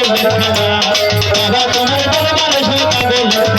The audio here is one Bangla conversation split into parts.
বাবা তোমার দরবারে সব পাগলের খেলা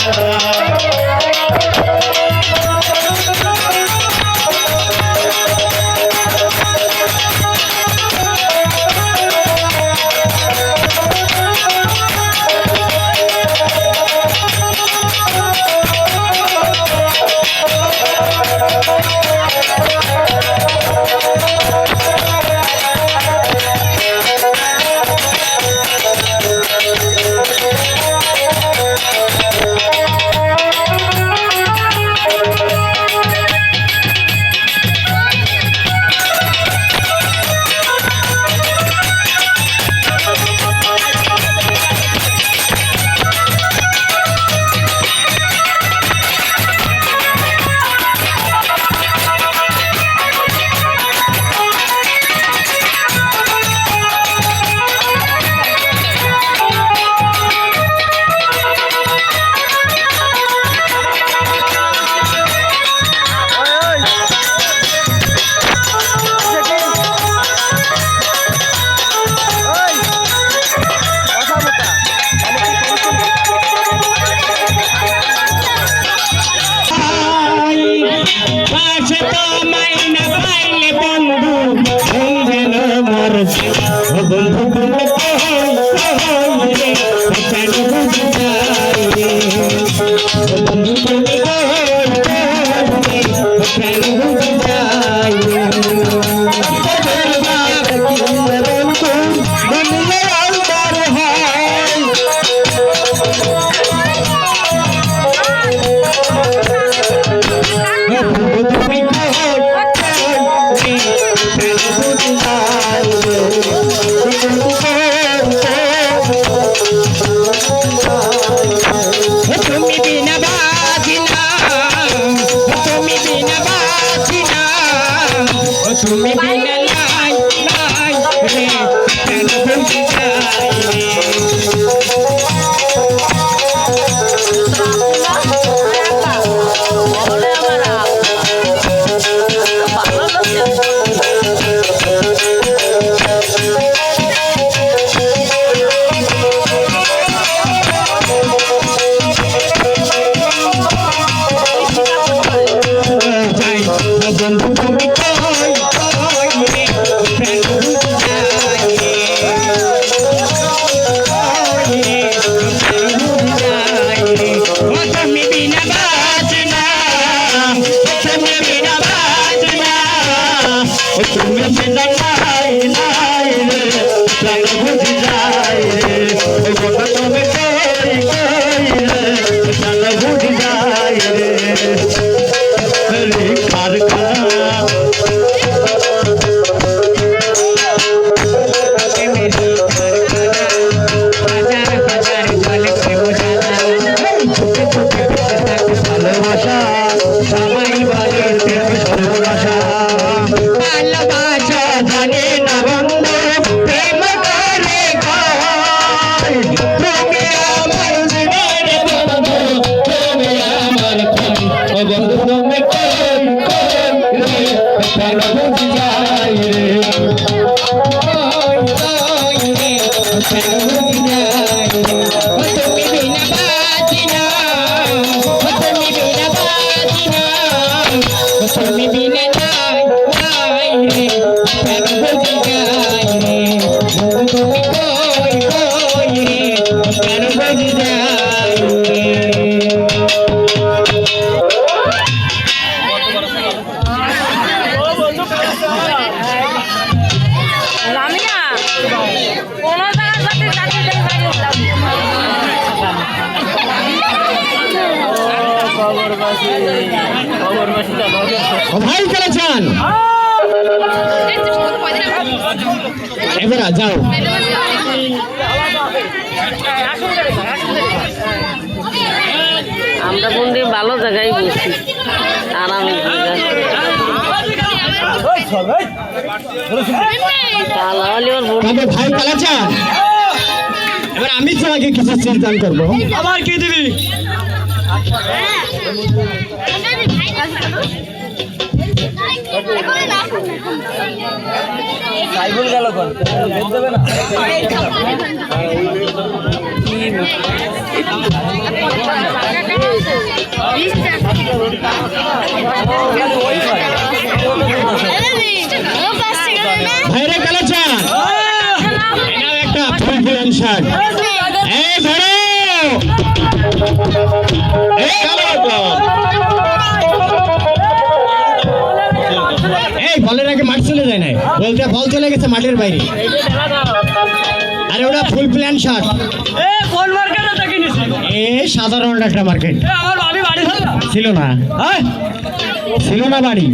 ভাই খেলেছেন এবার যাও আমরা বন্ধু ভালো জায়গায় বসছি আরামে ভাই খেলেছেন এবার আমি তোমাকে কিছু চিন্তা করবো আবার কে দিবি সাইকেল গেল কোন দেবে না শার্ট এই ধরো এই কালো এই বলের আগে মাঠ চলে যায় না বলতে বল চলে গেছে মাঠের বাইরে আরে ওটা ফুল প্ল্যান শার্ট এ সাধারণ একটা মার্কেট ছিল না হ্যাঁ ছিল না বাড়ি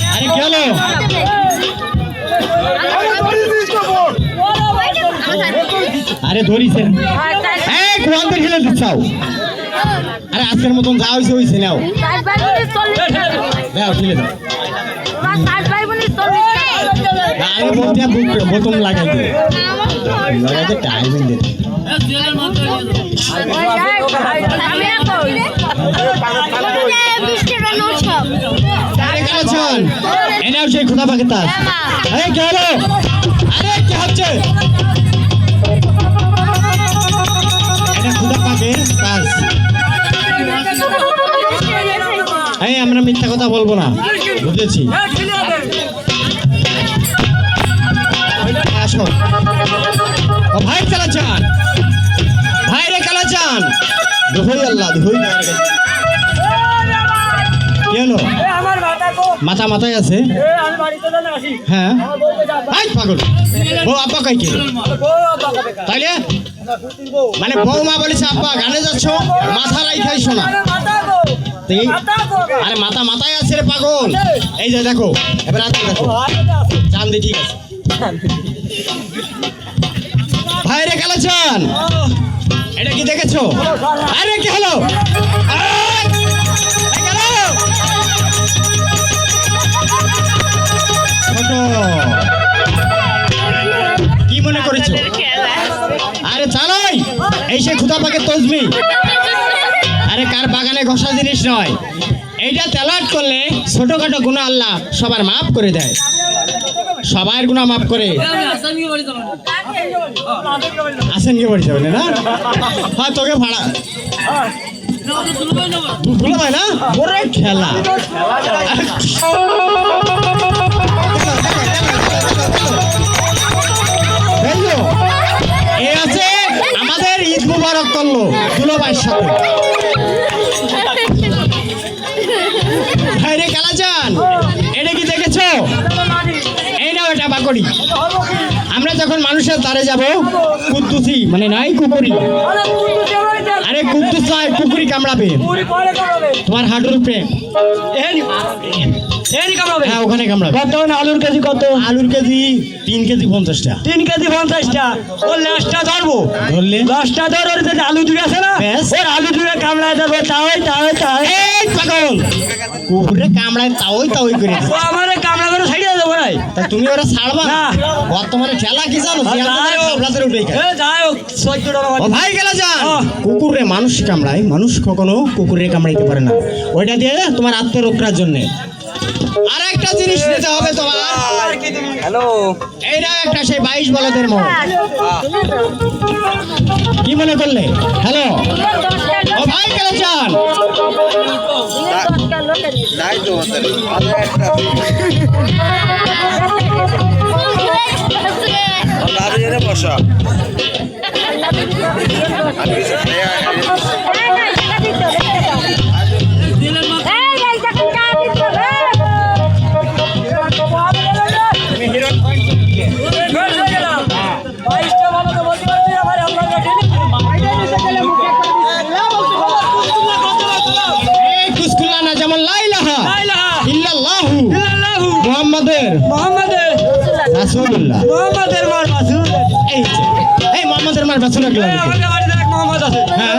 আরে কি হলো আরে ধরিছেন এক ওয়ান্ডার খেলে দিচ্ছাও আরে আজকের মতন যা হয়েছে হয়েছে নাও দাও খেলে দাও আরে বলতে বোতম লাগাই দিও লাগাইতে টাইমিং দে আরে কালচন এনাও সেই খুদা পাকে তাস এই কি হলো আরে কি হচ্ছে এটা খুদা পাকে তাস এই আমরা মিথ্যা কথা বলবো না বুঝেছি আসো ও ভাই কালাচান ভাই রে কালাচান দোহাই আল্লাহ দোহাই কি হলো মাথা মাথায় আছে হ্যাঁ ভাই পাগল ও আব্বা কাই কে তাইলে মানে বৌমা বলেছে আব্বা গানে যাচ্ছ মাথা রাইখাই শোনা আরে মাথা মাথায় আছে রে পাগল এই যে দেখো এবার হাতে দেখো চান্দি ঠিক আছে ভাই রে কালাচান এটা কি দেখেছো আরে কি হলো কি মনে করেছো আরে চালাই এই সে খুদা পাকে তজমি আরে কার বাগানে ঘষা জিনিস নয় এইটা তেলাট করলে ছোটখাটো গুনাহ আল্লাহ সবার মাফ করে দেয় সবার গুনাহ মাফ করে আসেন কে বাড়ি যাবেন না হ্যাঁ তোকে ভাড়া ভুলো ভাই না ওরে খেলা এ আছে আমাদের ঈদ মুবারক করলো দুলোভাইয়ের সাথে ভাই রে কালাচান এটা কি দেখেছো এই নাও এটা বাকড়ি আমরা যখন মানুষের দ্বারে যাব কুদ্দুসি মানে নাই কুকুরি আরে কুদ্দুস নয় কুকুরি কামড়াবে তোমার হাঁটুর উপরে হ্যাঁ ওখানে কামড়াবে কত আলুর কেজি কত আলুর কেজি 3 কেজি 50টা 3 কেজি 50টা ওর লাশটা ধরবো ধরলে লাশটা ধর ওর যে আলু দুই আছে না ওর আলু দুই কামড়ায় দেবো তাই এই পাগল কুকুরে কামড়ায় তাওই করে ও আমারে কামড়া করে ছাইড়া দেবো ভাই তা তুমি ওরা ছাড়বা না। বর্তমানে ঠেলা কি জানো যাই হোক 14 টাকা ও ভাই গেলা যান হ্যাঁ। কুকুরে মানুষ কামড়ায় মানুষ কখনো কুকুরে কামড়াইতে পারে না ওইটা দিয়ে তোমার আত্মরক্ষার জন্য আর একটা জিনিস নিতে হবে তোমার হ্যালো এইটা একটা সেই 22 বলদের মোহ কি মনে করলে হ্যালো ও ভাই গেলা যান বসা এই কুসকুল্লা না যেমন লা ইলাহা ইল্লাল্লাহু মুহাম্মাদুর রাসূলুল্লাহ মোহাম্মদের মার বাসু এই যে, এই মুহাম্মাদের মার রাসূল কি লাগে আমাদের বাড়িতে এক মোহাম্মদ আছে হ্যাঁ।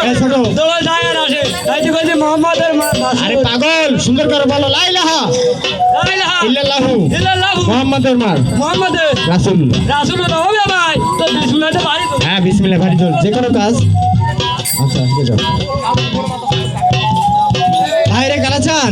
এই ছোট দোলা যায় আর আসে তাই তো কইছি মোহাম্মদের মার বাসু আরে পাগল সুন্দর করে বলো লা ইলাহা লা ইলাহা ইল্লাল্লাহু ইল্লাল্লাহু মুহাম্মাদুর মার মোহাম্মদের রাসূলুল্লাহ রাসূলুল্লাহ হবে ভাই তো বিসমিল্লাহতে বাড়ি তো হ্যাঁ বিসমিল্লাহ ভারি জোর যে কোনো কাজ আচ্ছা আজকে যাও ভাই রে কালাচান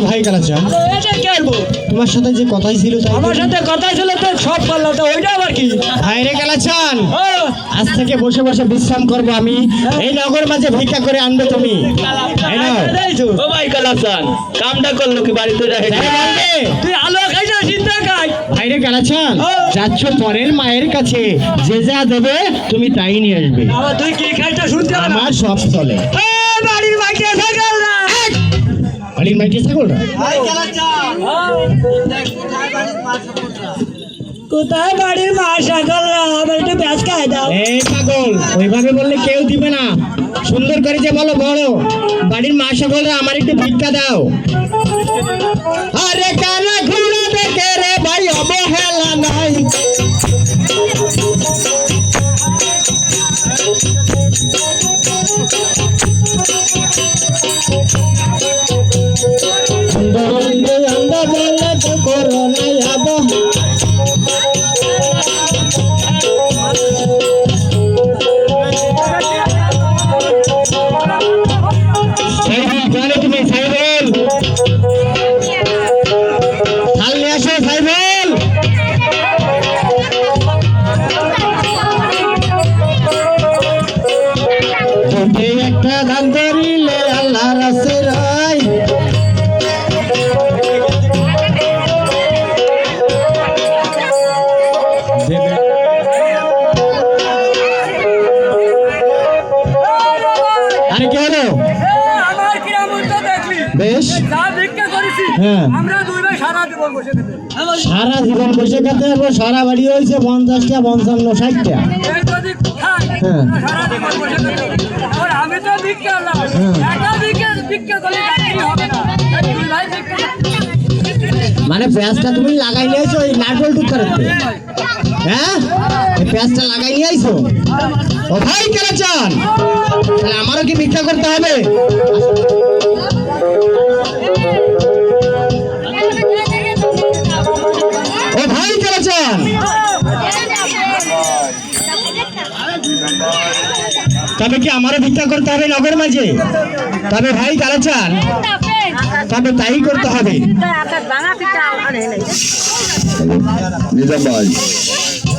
ভাই কালাচান, এটা কি করবো? তোমার সাথে যে কথাই ছিল তাই আমার সাথে কথা ছিল তো সব করলাম, তো ওইটা আবার কি? ভাই রে কালাচান, ও, আজ থেকে বসে বসে বিশ্রাম করবো আমি, এই নগর মাঝে ভিক্ষা করে আনবে তুমি। এই নাও। এই তো। ও ভাই কালাচান কামটা করলো কি বাড়িতে রেখে যাই বলবে। তুই আলো খাই না সিদ্ধ খাই? ভাই রে কালাচান, যাচ্ছ পরের মায়ের কাছে, যে যা দেবে তুমি তাই নিয়ে আসবে। আবার তুই কি খাইটা শুনতে হবে না? আমার সব চলে। বাড়ির মাইকে থাকাল না। বাড়ির মাইকে ছাগল না? কোথায় বাড়ির মা সকল না? আমার একটু ব্যাস খাই দাও। এই পাগল, ওইভাবে বললে কেউ দিবে না। সুন্দর করে যে বলো, বড় বাড়ির মা সকলরা আমার একটু ভিক্ষা দাও। আরে কানা ঘুরে দেখে রে ভাই অবহেলা নাই। বন্ধু আমরা বলে তো করো নাই আবহ। সাইবুল জানো তুমি? সাইবুল থাল নিয়ে আসো। সাইবুল যদি একটা ধান করিলে আল্লাহ রাসে রাই। আরে কি হলো? আমার কিরামত দেখলি? বেশ, যা ভিক্ষা করেছি হ্যাঁ। আমরা দুই ভাই সারা জীবন বসে দেবে। সারা জীবন বসে খেতে হবে। সারা বাড়ি হয়েছে 50টা 55 60টা। এই যদি খাই হ্যাঁ। সারা জীবন বসে দেবে। আর আমি তো ভিক্ষা করলাম, একা ভিক্ষা করলে চাকরি হবে না। এই দুই ভাই ভিক্ষা মানে পেঁয়াজটা তুমি লাগাই নিয়েছো ওই নারকল টুক করতে? হ্যাঁ, এই পেঁয়াজটা লাগাই নিয়ে আইছো? ও ভাই কালাচান, তাহলে আমারও কি ভিক্ষা করতে হবে? ও ভাই কালাচান, তবে কি আমারও ভিক্ষা করতে হবে নগর মাঝে? তবে ভাই কালাচান, তবে তাই করতে হবে। নিজাম ভাই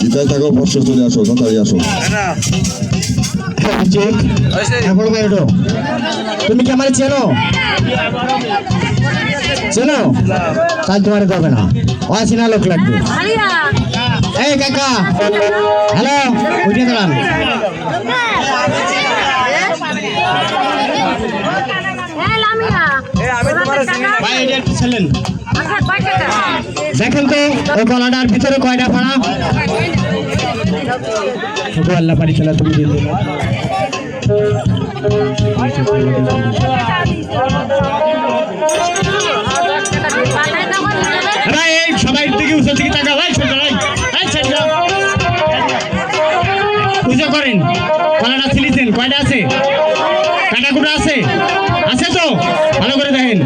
জিতায় থাকো, বর্ষর চলে আসো, তাড়াতাড়ি আসো। ঠিক। হ্যাঁ, বড় ভাই ওঠো। তুমি কি আমার চেনো? চেনো? তাই তোমার দেবে না, অচেনা লোক লাগবে। এই কাকা, হ্যালো, উঠে দাঁড়ান। ভাই এটা একটু ছিলেন, দেখেন তো ওই গলাটার ভিতরে কয়টা ফাড়া? আল্লাহ পারি খেলা তুমি দিন। ভাই এই সবাই দিকে উঁচুর দিকে টাকা ভাই ছোট ভাই পুজো করেন। কলাটা ছিলিছেন কয়টা আছে? কাটাকুটা আছে? আছে তো? ভালো করে দেখেন।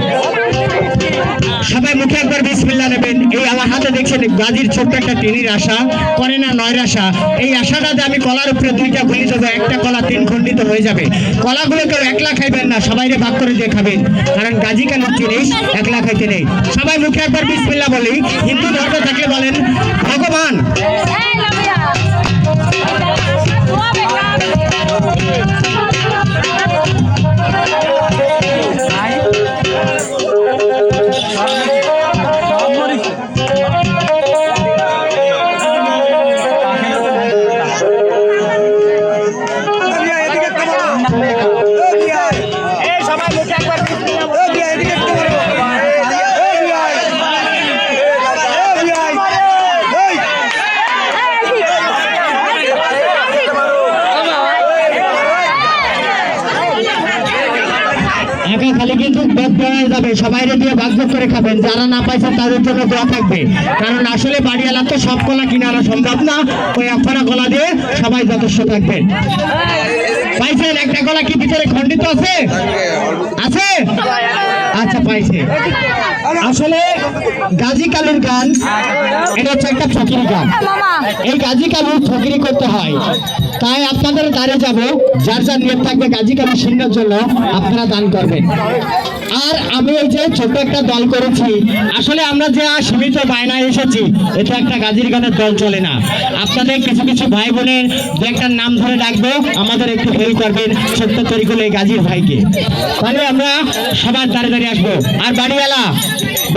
সবাই মুখে একবার বিসমিল্লাহ নেবেন। এই আমার হাতে দেখছেন গাজীর ছোট্ট একটা টিনির আশা, করে না 9 আশা। এই আশাটাতে আমি কলার উপরে 2টা গুলি দেবো, একটা কলা 3 খণ্ডিত হয়ে যাবে। কলাগুলো কেউ একলা খাইবেন না, সবাইরে ভাগ করে দিয়ে খাবেন, কারণ গাজী কেন জিনিস একলা খাইতে নেই। সবাই মুখে একবার বিসমিল্লাহ বলি। হিন্দু ধর্ম থাকলে বলেন ভগবান। একা খালি কিন্তু পেট ভরা যাবে, সবাই দিয়ে ভাগ ভাগ করে খাবেন। যারা না পাইছেন তাদের জন্য দোয়া থাকবে, কারণ আসলে বাড়িওয়ালা তো সব কলা কিনে আনা সম্ভব না। ওই একখানা কলা দিয়ে সবাই যথেষ্ট থাকবেন। পাইছেন? একটা কলা কি ভিতরে খণ্ডিত আছে? আছে? আচ্ছা, পাইছে। আসলে গাজী কালুর গান এটা হচ্ছে একটা ফকিরি গান। এই গাজী কালুর ফকিরি করতে হয়, তাই আপনাদের দ্বারে যাব, যার যার নিয়ত থাকবে গাজী কালী সিংহের জন্য আপনারা দান করবেন। আর আমি এই যে ছোট একটা দল করেছি, আসলে আমরা যে সীমিত বায়নায় এসেছি, এটা একটা গাজীর গানের দল চলে না। আপনাদের কিছু কিছু ভাই বোনের দু একটা নাম ধরে ডাকবো, আমাদের একটু হেল্প করবেন ছোট্ট তরিকুল এই গাজীর ভাইকে, তাহলে আমরা সবার দ্বারে দ্বারে আসবো। আর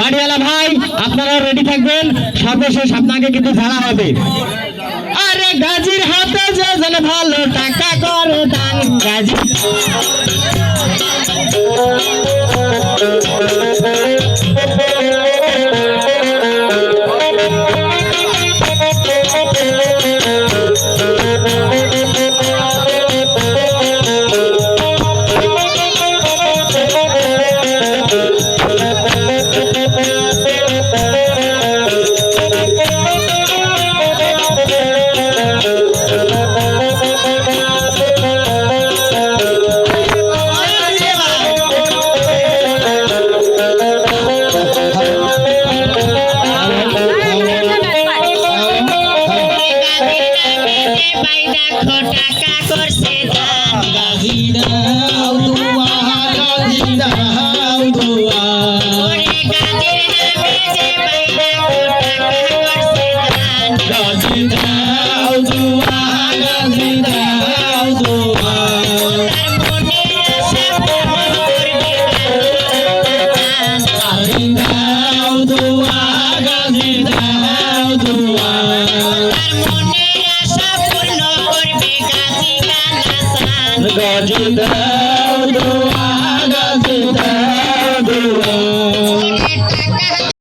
বাড়িওয়ালা ভাই আপনারাও রেডি থাকবেন, সর্বশেষ আপনাকে কিন্তু ঝাড়া হবে। আরে গাজীর হাতে যে যেন ভালো টাকা করে দান, গাজী গাজী দাও